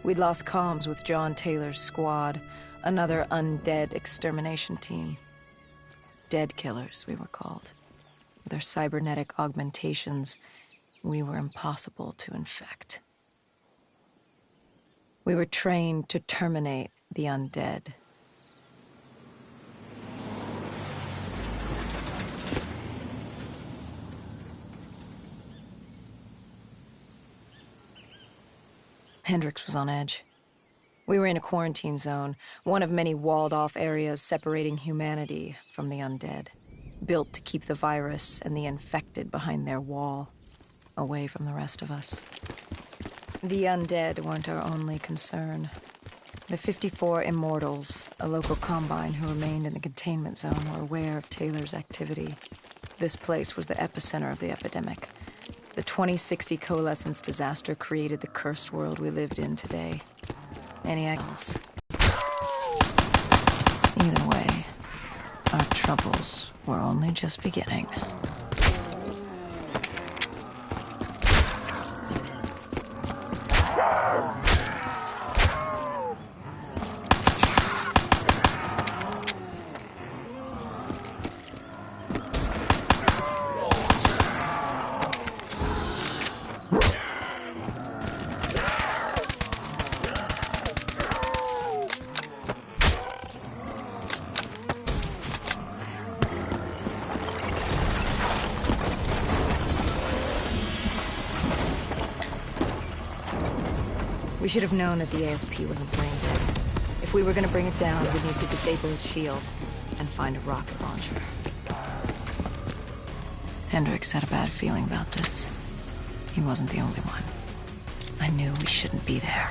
We'd lost comms with John Taylor's squad, another undead extermination team. Dead killers, we were called. With our cybernetic augmentations, we were impossible to infect. We were trained to terminate the undead. Hendricks was on edge. We were in a quarantine zone, one of many walled-off areas separating humanity from the undead, built to keep the virus and the infected behind their wall, away from the rest of us. The undead weren't our only concern. The 54 Immortals, a local combine who remained in the containment zone, were aware of Taylor's activity. This place was the epicenter of the epidemic. The 2060 Coalescence disaster created the cursed world we lived in today. Any else? Either way, our troubles were only just beginning. We should have known that the ASP wasn't brain dead. If we were gonna bring it down, we'd need to disable his shield and find a rocket launcher. Hendricks had a bad feeling about this. He wasn't the only one. I knew we shouldn't be there.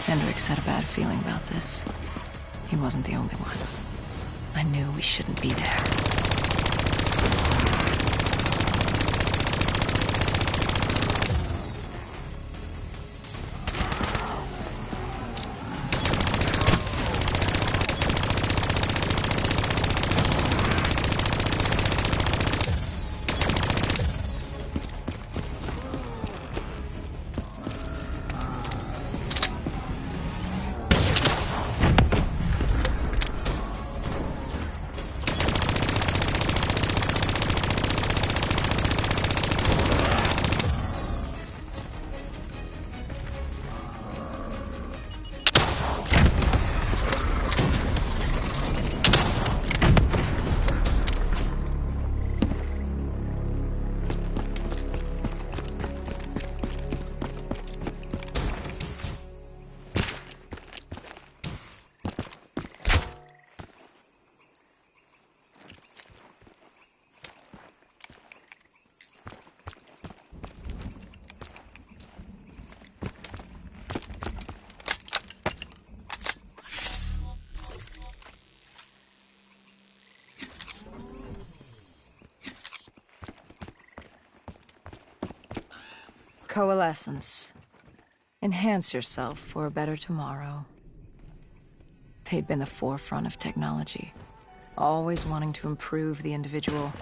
Hendricks had a bad feeling about this. He wasn't the only one. I knew we shouldn't be there. Coalescence. Enhance yourself for a better tomorrow. They'd been the forefront of technology, always wanting to improve the individual,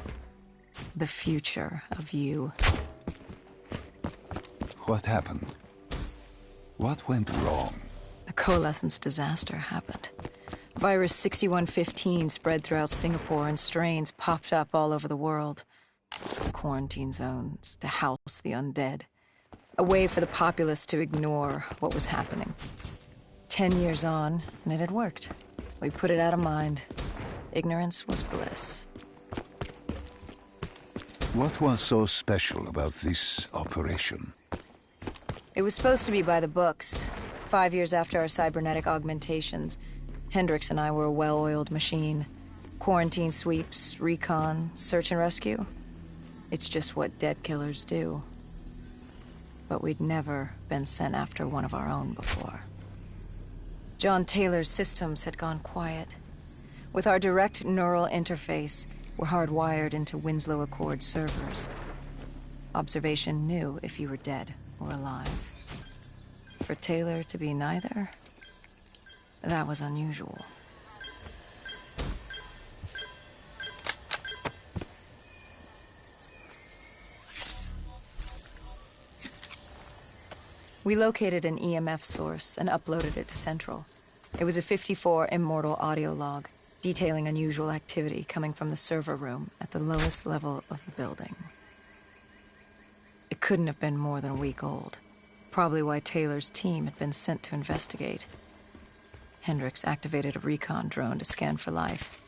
the future of you. What happened? What went wrong? The Coalescence disaster happened. Virus 6115 spread throughout Singapore and strains popped up all over the world. Quarantine zones to house the undead. A way for the populace to ignore what was happening. 10 years on, and it had worked. We put it out of mind. Ignorance was bliss. What was so special about this operation? It was supposed to be by the books. 5 years after our cybernetic augmentations, Hendricks and I were a well-oiled machine. Quarantine sweeps, recon, search and rescue. It's just what dead killers do. But we'd never been sent after one of our own before. John Taylor's systems had gone quiet. With our direct neural interface, we're hardwired into Winslow Accord servers. Observation knew if you were dead or alive. For Taylor to be neither, that was unusual. We located an EMF source and uploaded it to Central. It was a 54 Immortal audio log, detailing unusual activity coming from the server room at the lowest level of the building. It couldn't have been more than a week old. Probably why Taylor's team had been sent to investigate. Hendricks activated a recon drone to scan for life.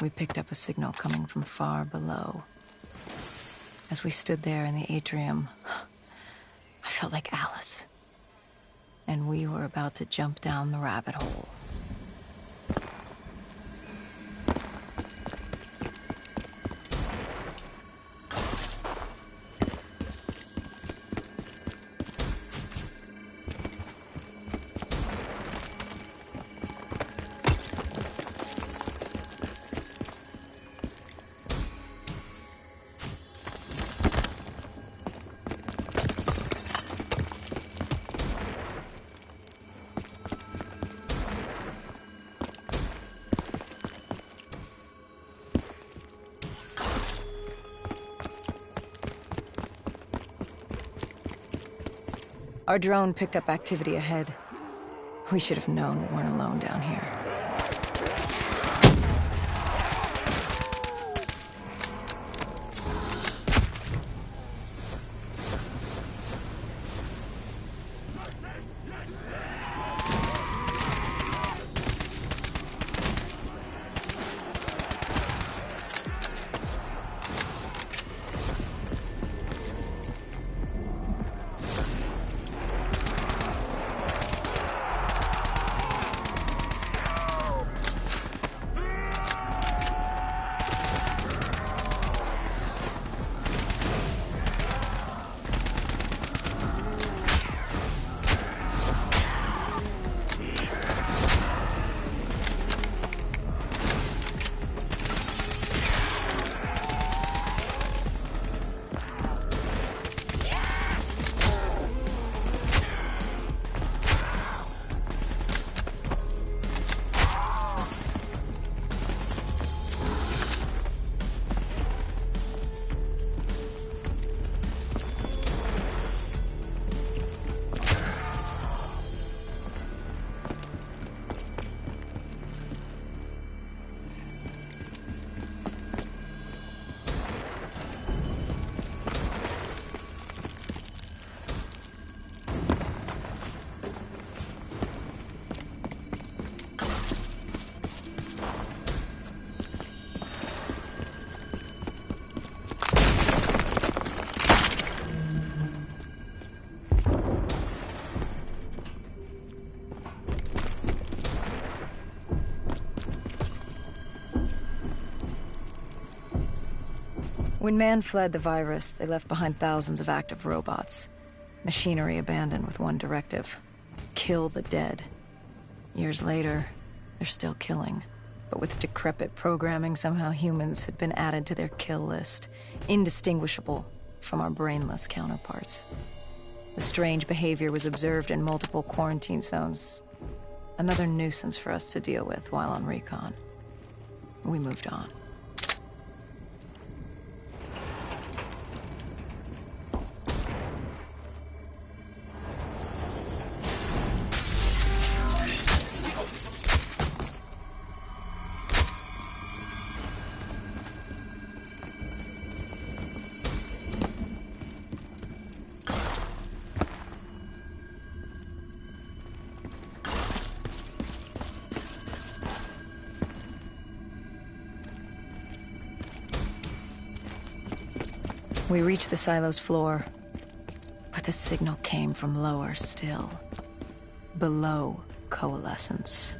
We picked up a signal coming from far below. As we stood there in the atrium, I felt like Alice. And we were about to jump down the rabbit hole. Our drone picked up activity ahead. We should have known we weren't alone down here. When man fled the virus, they left behind thousands of active robots. Machinery abandoned with one directive: kill the dead. Years later, they're still killing. But with decrepit programming, somehow humans had been added to their kill list, indistinguishable from our brainless counterparts. The strange behavior was observed in multiple quarantine zones. Another nuisance for us to deal with while on recon. We moved on. We reached the silo's floor, but the signal came from lower still, below coalescence.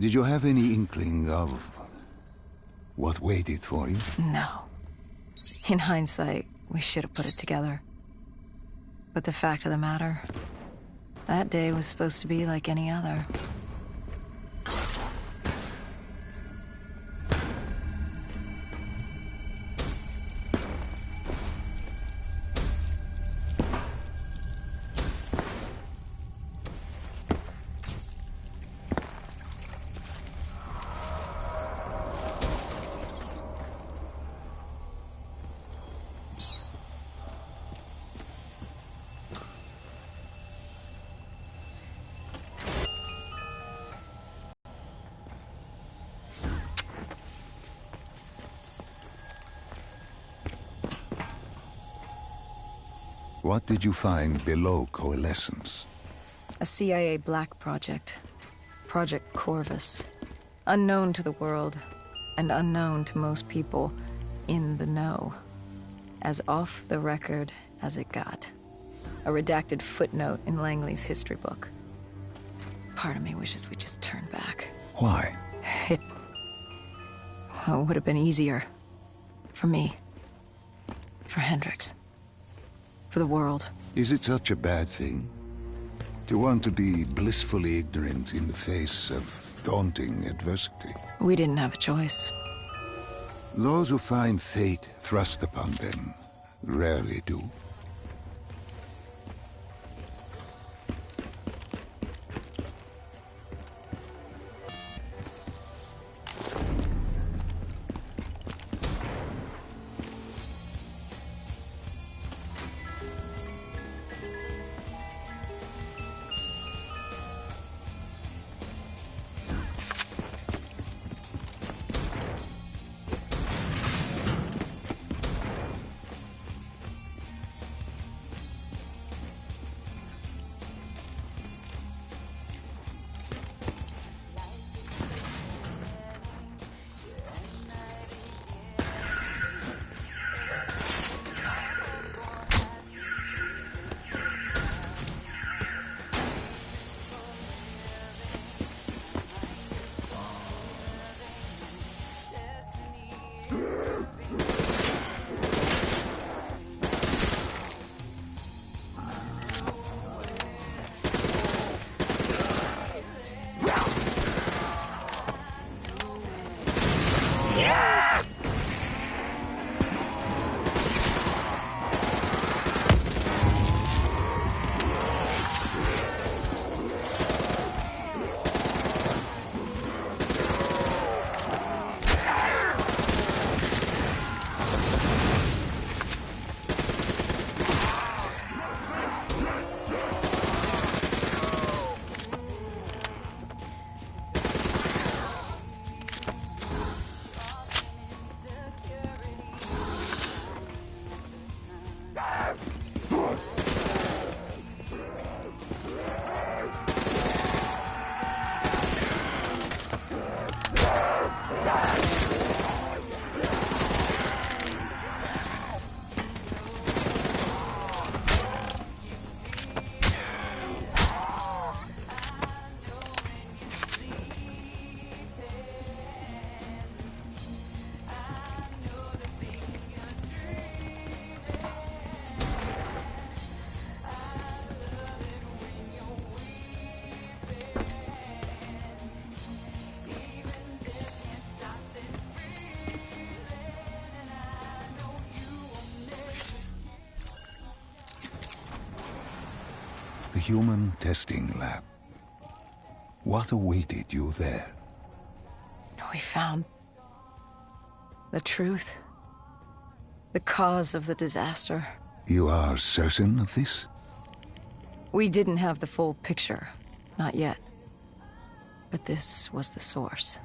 Did you have any inkling of what waited for you? No. In hindsight, we should have put it together. But the fact of the matter, that day was supposed to be like any other. What did you find below Coalescence? A CIA black project. Project Corvus. Unknown to the world, and unknown to most people in the know. As off the record as it got. A redacted footnote in Langley's history book. Part of me wishes we just turned back. Why? It would have been easier. For me. For Hendricks. For the world. Is it such a bad thing? To want to be blissfully ignorant in the face of daunting adversity? We didn't have a choice. Those who find fate thrust upon them rarely do. The human testing lab. What awaited you there? We found the truth. The cause of the disaster. You are certain of this? We didn't have the full picture. Not yet. But this was the source.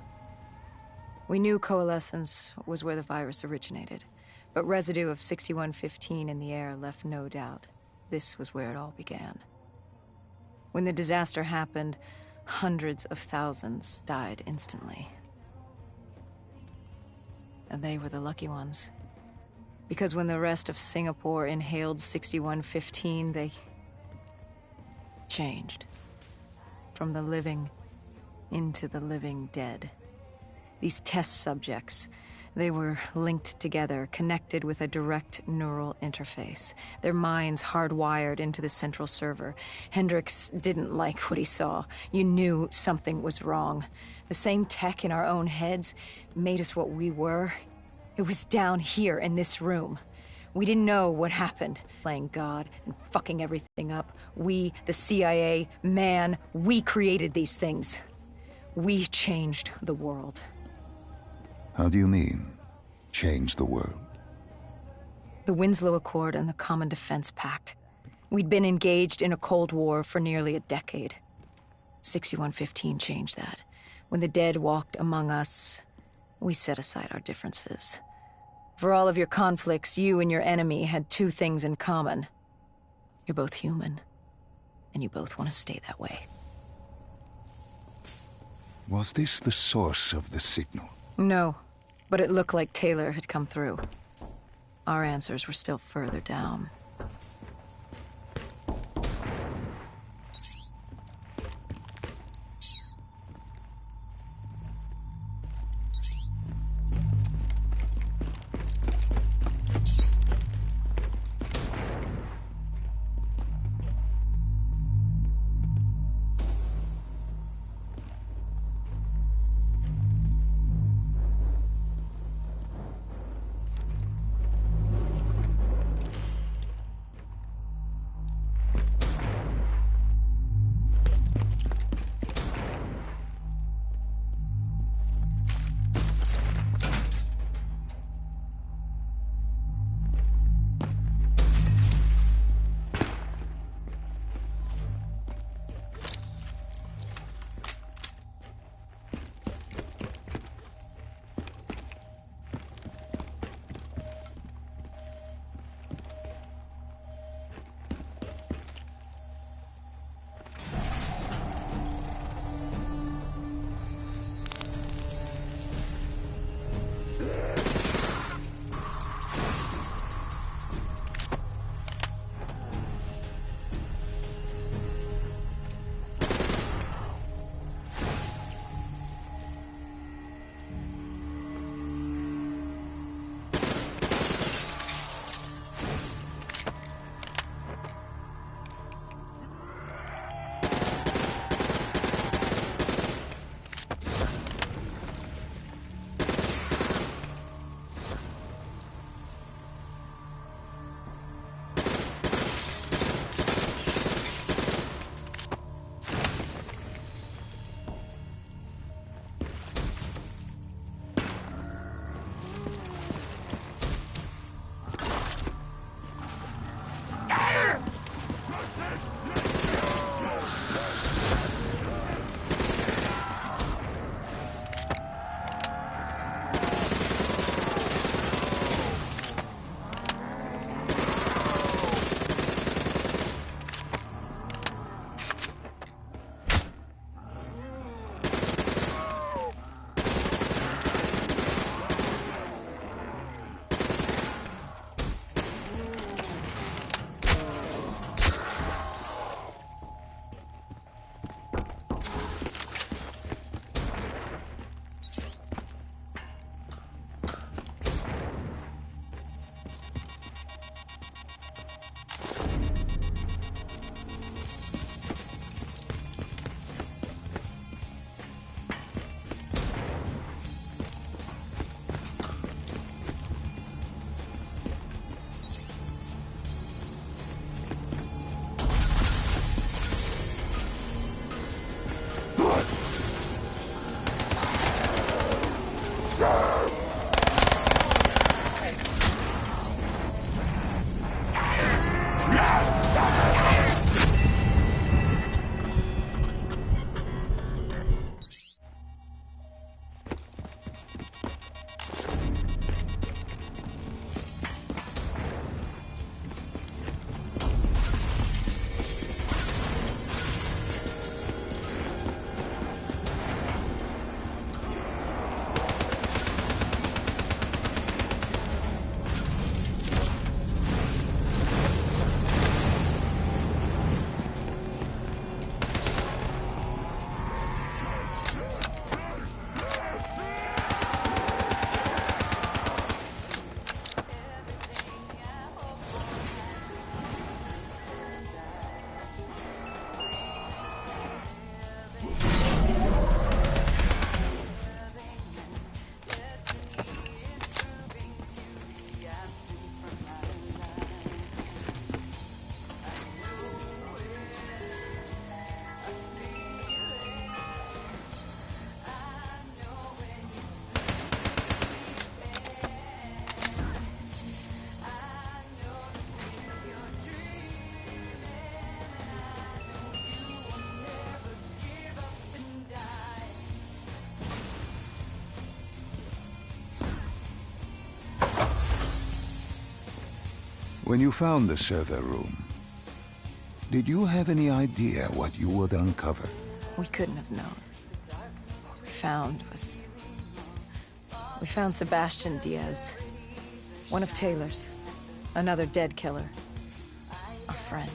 We knew Coalescence was where the virus originated, but residue of 6115 in the air left no doubt. This was where it all began. When the disaster happened, hundreds of thousands died instantly. And they were the lucky ones. Because when the rest of Singapore inhaled 6115, they changed. From the living into the living dead. These test subjects, they were linked together, connected with a direct neural interface. Their minds hardwired into the central server. Hendricks didn't like what he saw. You knew something was wrong. The same tech in our own heads made us what we were. It was down here in this room. We didn't know what happened. Playing God and fucking everything up. We, the CIA, man, we created these things. We changed the world. How do you mean, change the world? The Winslow Accord and the Common Defense Pact. We'd been engaged in a Cold War for nearly a decade. 6115 changed that. When the dead walked among us, we set aside our differences. For all of your conflicts, you and your enemy had two things in common. You're both human, and you both want to stay that way. Was this the source of the signal? No, but it looked like Taylor had come through. Our answers were still further down. When you found the server room, did you have any idea what you would uncover? We couldn't have known. What we found Sebastian Diaz. One of Taylor's. Another dead killer. Our friend.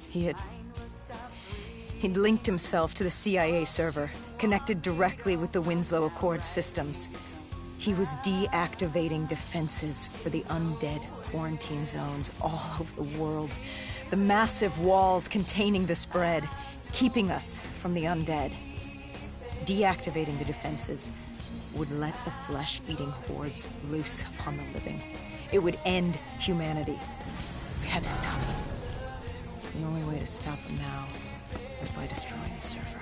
He'd linked himself to the CIA server, connected directly with the Winslow Accord systems. He was deactivating defenses for the undead quarantine zones all over the world. The massive walls containing the spread, keeping us from the undead. Deactivating the defenses would let the flesh-eating hordes loose upon the living. It would end humanity. We had to stop him. The only way to stop him now was by destroying the server.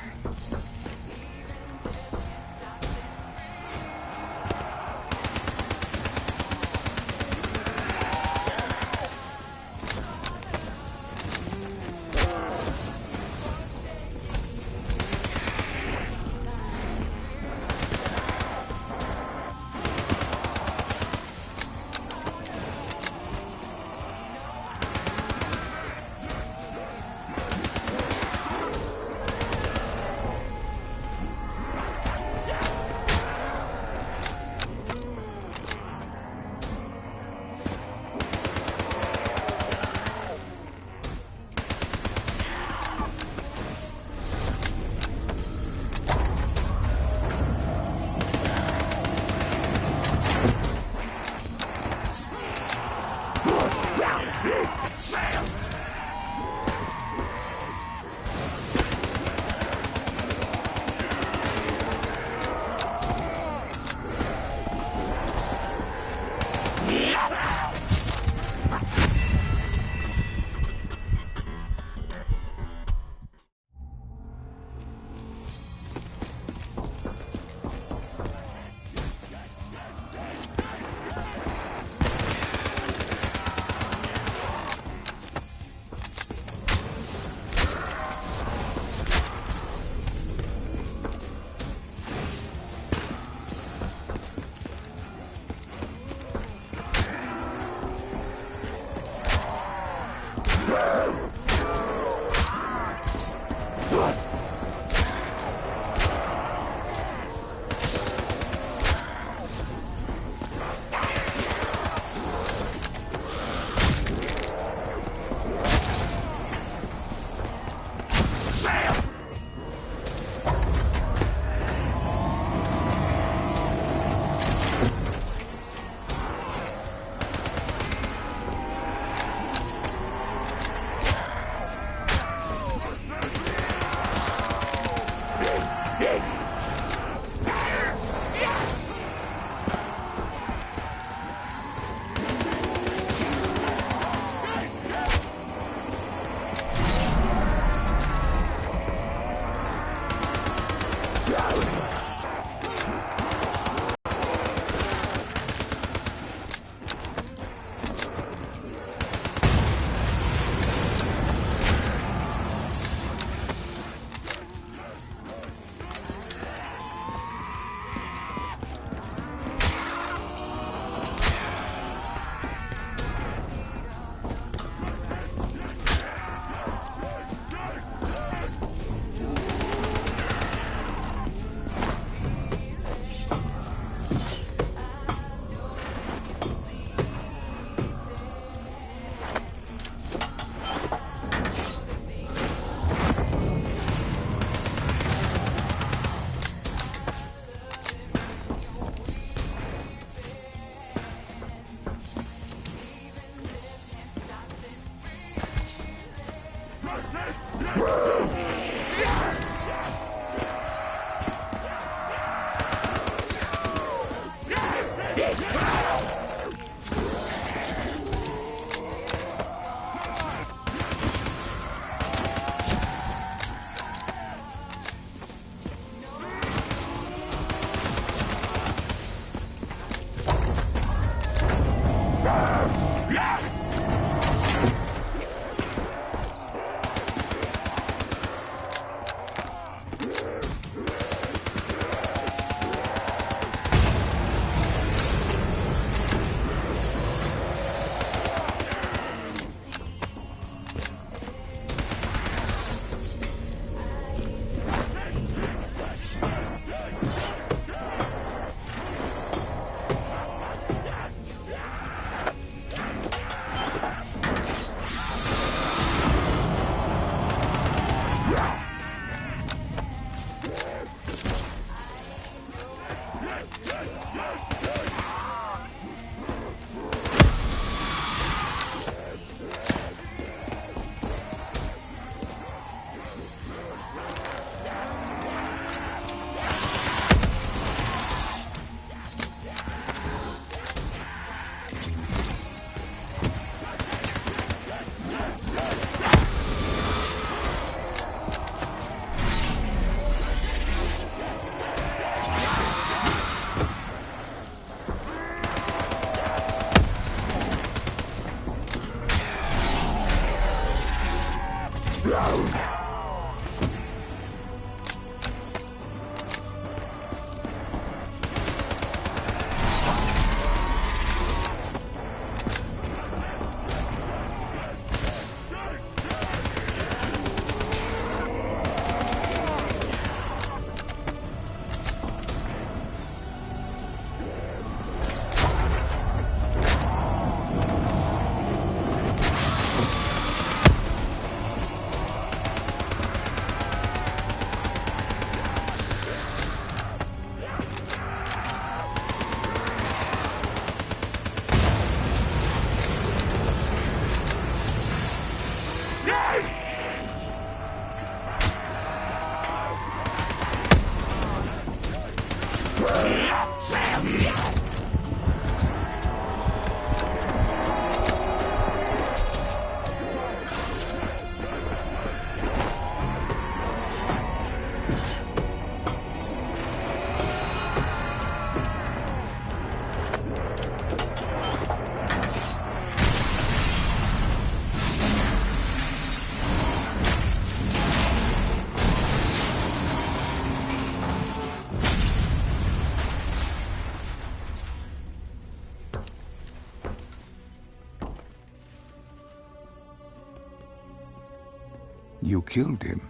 You killed him.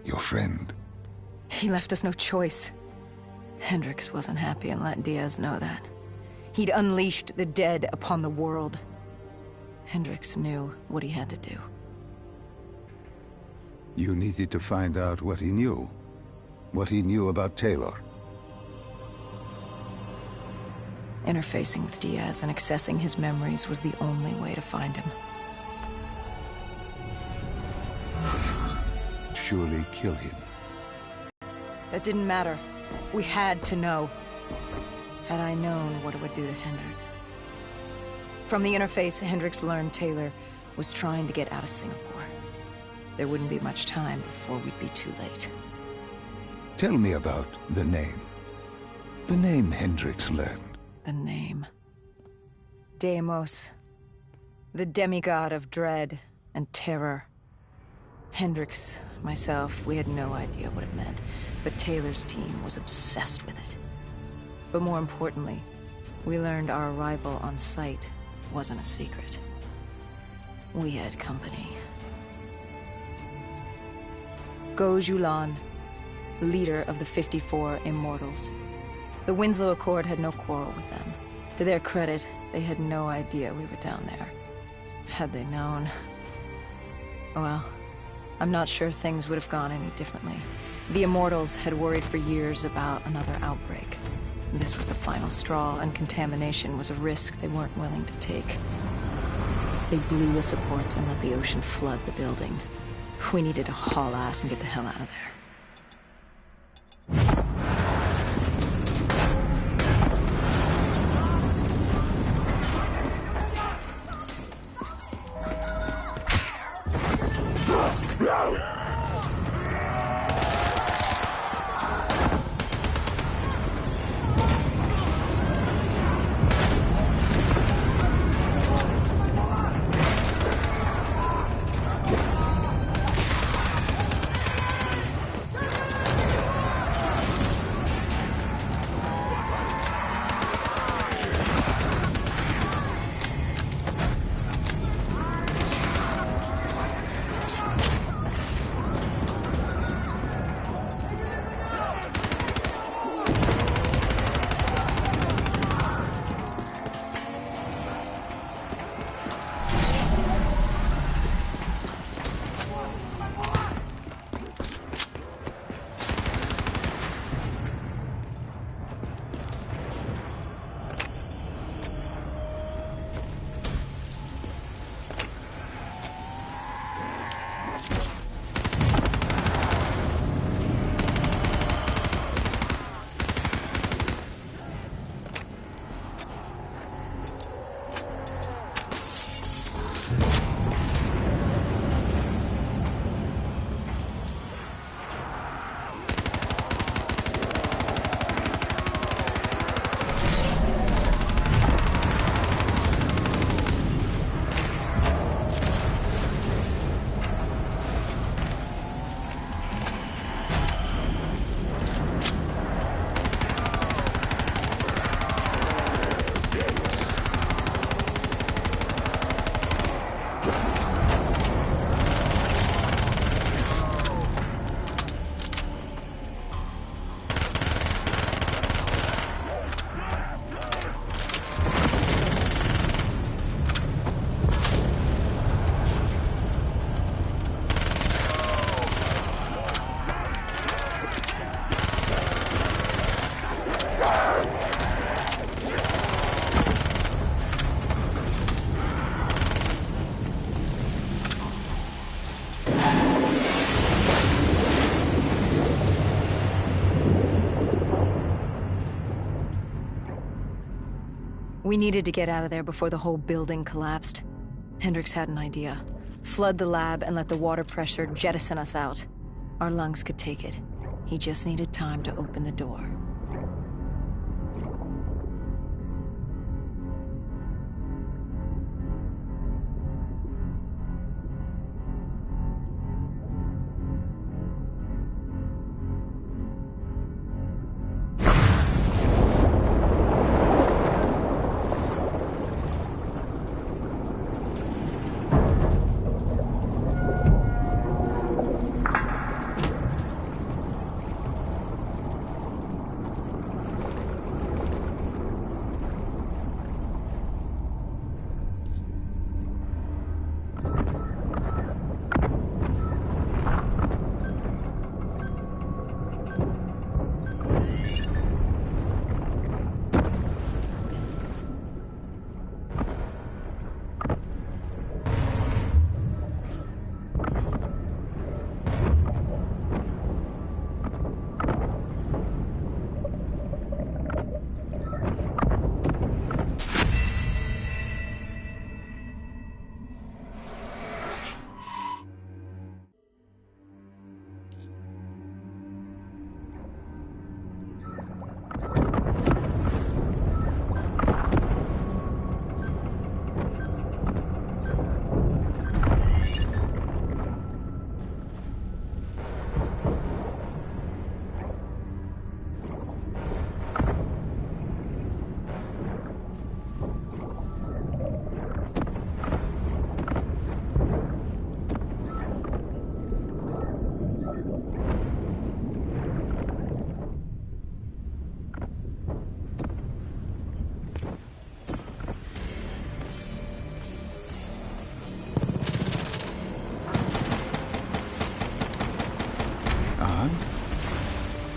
Your friend. He left us no choice. Hendricks wasn't happy and let Diaz know that. He'd unleashed the dead upon the world. Hendricks knew what he had to do. You needed to find out what he knew. What he knew about Taylor. Interfacing with Diaz and accessing his memories was the only way to find him. Surely kill him. That didn't matter. We had to know. Had I known what it would do to Hendricks. From the interface, Hendricks learned Taylor was trying to get out of Singapore. There wouldn't be much time before we'd be too late. Tell me about the name. The name Hendricks learned. The name. Deimos. The demigod of dread and terror. Hendricks, myself, we had no idea what it meant, but Taylor's team was obsessed with it. But more importantly, we learned our arrival on site wasn't a secret. We had company. Goh Julan, leader of the 54 Immortals. The Winslow Accord had no quarrel with them. To their credit, they had no idea we were down there. Had they known... well, I'm not sure things would have gone any differently. The Immortals had worried for years about another outbreak. This was the final straw, and contamination was a risk they weren't willing to take. They blew the supports and let the ocean flood the building. We needed to haul ass and get the hell out of there. We needed to get out of there before the whole building collapsed. Hendricks had an idea. Flood the lab and let the water pressure jettison us out. Our lungs could take it. He just needed time to open the door.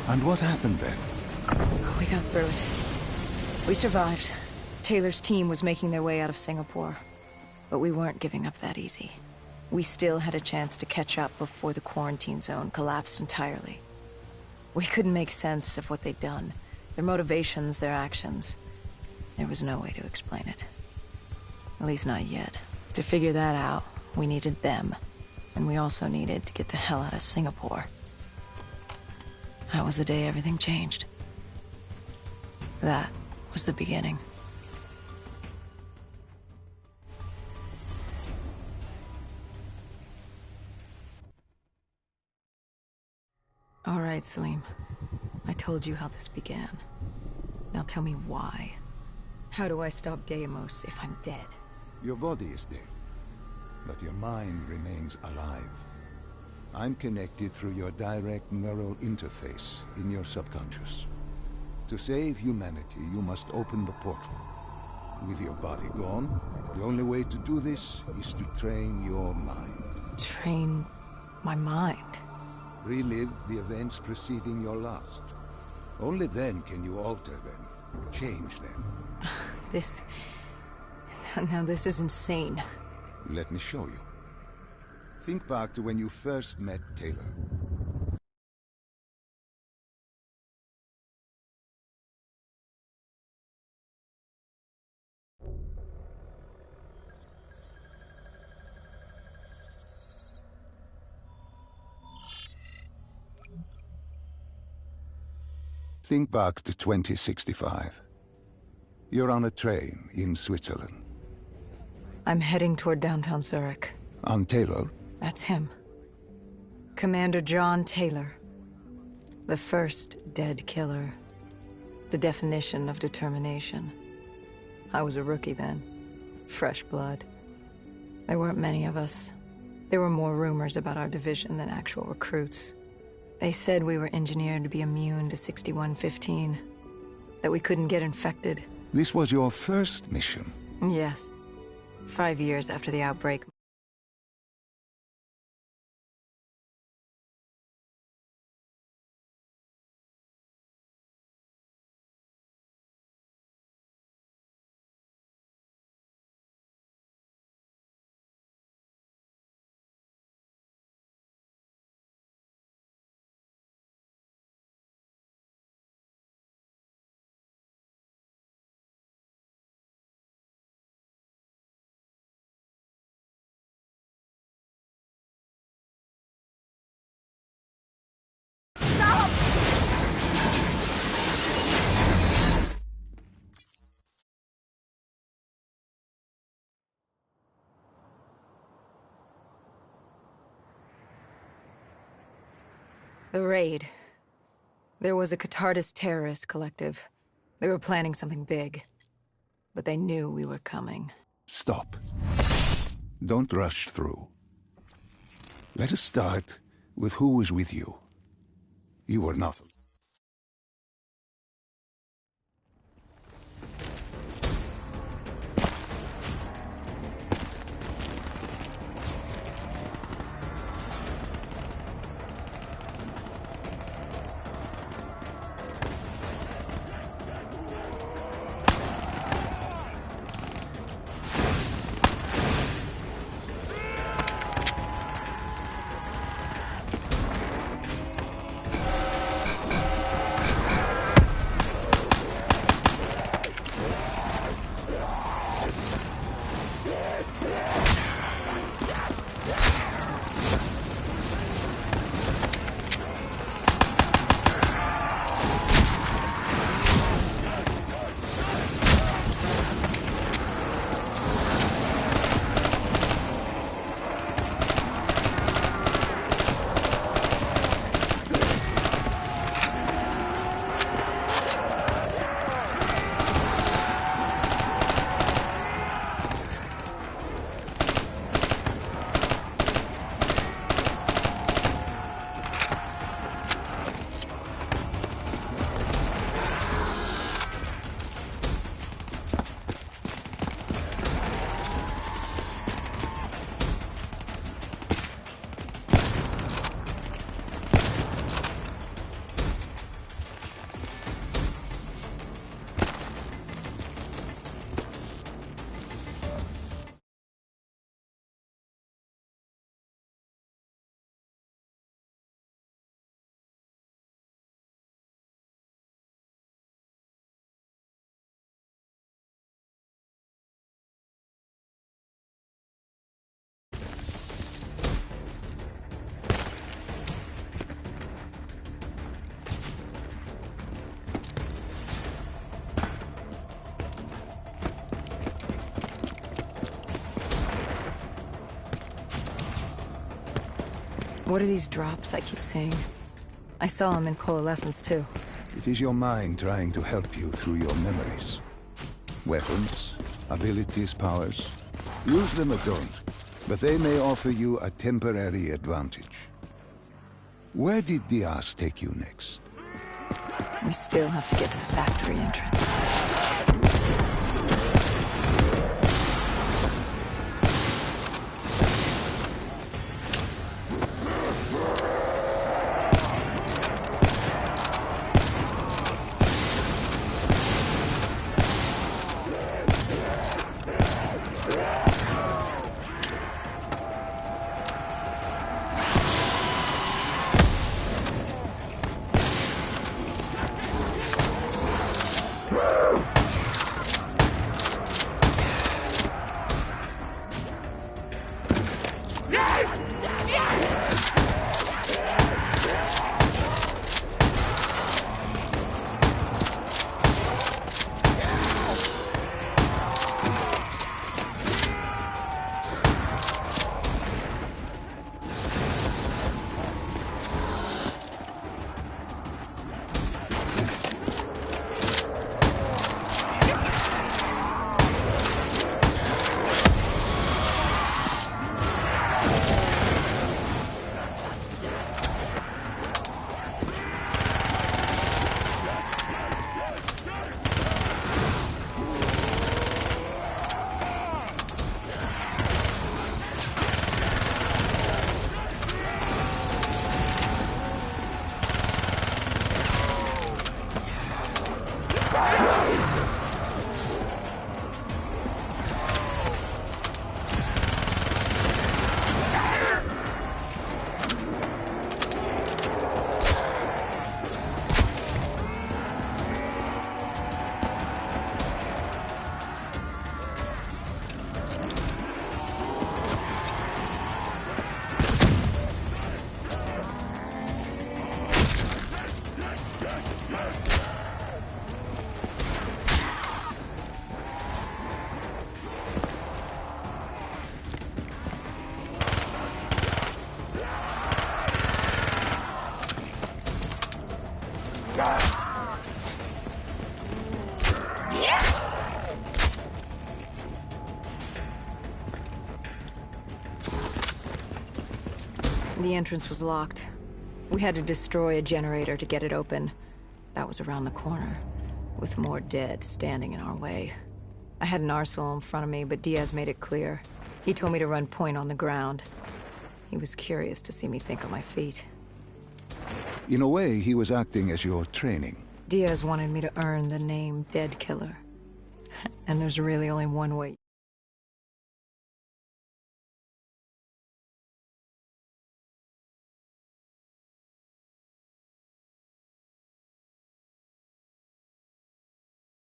And what happened then? We got through it. We survived. Taylor's team was making their way out of Singapore. But we weren't giving up that easy. We still had a chance to catch up before the quarantine zone collapsed entirely. We couldn't make sense of what they'd done. Their motivations, their actions. There was no way to explain it. At least not yet. To figure that out, we needed them. And we also needed to get the hell out of Singapore. That was the day everything changed. That was the beginning. All right, Salim. I told you how this began. Now tell me why. How do I stop Deimos if I'm dead? Your body is dead, but your mind remains alive. I'm connected through your direct neural interface in your subconscious. To save humanity, you must open the portal. With your body gone, the only way to do this is to train your mind. Train my mind? Relive the events preceding your last. Only then can you alter them, change them. Now this is insane. Let me show you. Think back to when you first met Taylor. Think back to 2065. You're on a train in Switzerland. I'm heading toward downtown Zurich. On Taylor? That's him. Commander John Taylor. The first dead killer. The definition of determination. I was a rookie then. Fresh blood. There weren't many of us. There were more rumors about our division than actual recruits. They said we were engineered to be immune to 6115. That we couldn't get infected. This was your first mission? Yes. 5 years after the outbreak. The raid. There was a Catardus terrorist collective. They were planning something big. But they knew we were coming. Stop. Don't rush through. Let us start with who was with you. You were not. What are these drops I keep seeing? I saw them in Coalescence too. It is your mind trying to help you through your memories. Weapons, abilities, powers. Use them or don't, but they may offer you a temporary advantage. Where did Diaz take you next? We still have to get to the factory entrance. The entrance was locked. We had to destroy a generator to get it open. That was around the corner, with more dead standing in our way. I had an arsenal in front of me, but Diaz made it clear. He told me to run point on the ground. He was curious to see me think on my feet. In a way, he was acting as your training. Diaz wanted me to earn the name Dead Killer. And there's really only one way.